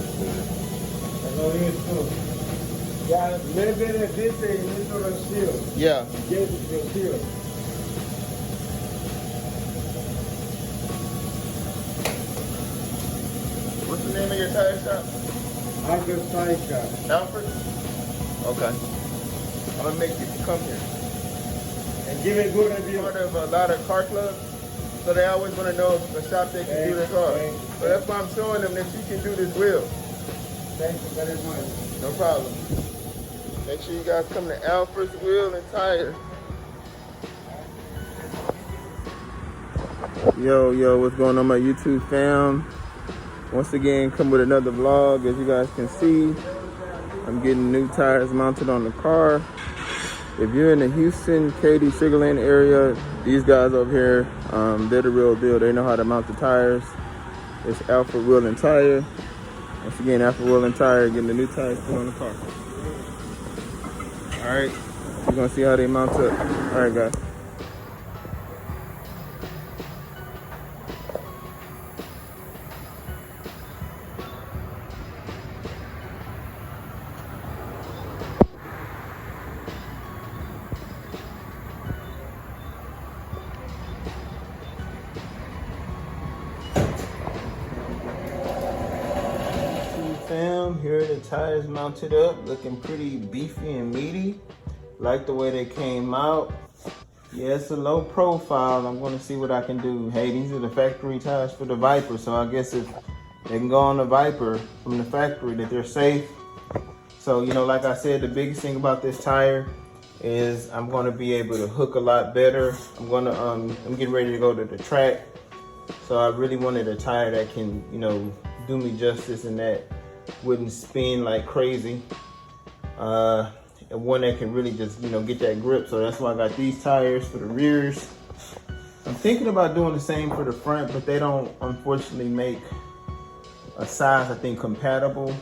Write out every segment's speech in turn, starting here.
That's good. Lo visto. Ya, me beneficia y mucho rocío. Yeah. Yes, rocío. What's the name of your tire shop? Agastaica. Alfred? Okay. I'm gonna make you come here. And give it good review. Part of a lot of car clubs, so they always want to know if a shop they can do their car. So that's why I'm showing them that you can do this wheel. Thank you very much. No problem. Make sure you guys come to Alfred's Wheel and Tire. Yo, what's going on my YouTube fam? Once again, come with another vlog. As you guys can see, I'm getting new tires mounted on the car. If you're in the Houston, Katy, Sugar Land area, these guys over here, they're the real deal. They know how to mount the tires. It's Alfred Wheel and Tire. Once again, Alfred Wheel and Tire, getting the new tires put on the car. All right, we're gonna see how they mount up. All right, guys. Fam, here are the tires mounted up, looking pretty beefy and meaty. Like the way they came out. Yeah, it's a low profile. I'm gonna see what I can do. Hey, these are the factory tires for the Viper, so I guess if they can go on the Viper from the factory, that they're safe. So, you know, like I said, the biggest thing about this tire is I'm gonna be able to hook a lot better. I'm getting ready to go to the track. So I really wanted a tire that can, you know, do me justice and that wouldn't spin like crazy. And one that can really just, you know, get that grip. So that's why I got these tires for the rears. I'm thinking about doing the same for the front, but they don't unfortunately make a size, I think, compatible.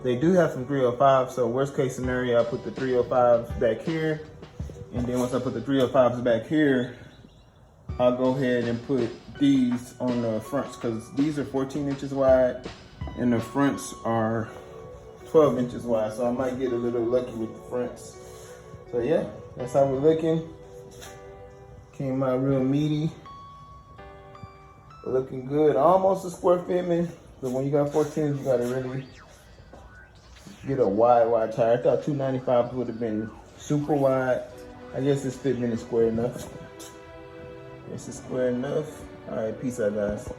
They do have some 305, so worst case scenario, I put the 305s back here. And then once I put the 305s back here, I'll go ahead and put these on the fronts, because these are 14 inches wide and the fronts are 12 inches wide. So I might get a little lucky with the fronts. So yeah, that's how we're looking. Came out real meaty. Looking good. Almost a square fitment, but when you got 14s, you gotta really get a wide tire. I thought 295 would have been super wide. I guess this fitment is square enough. This is square enough. All right, peace out, guys.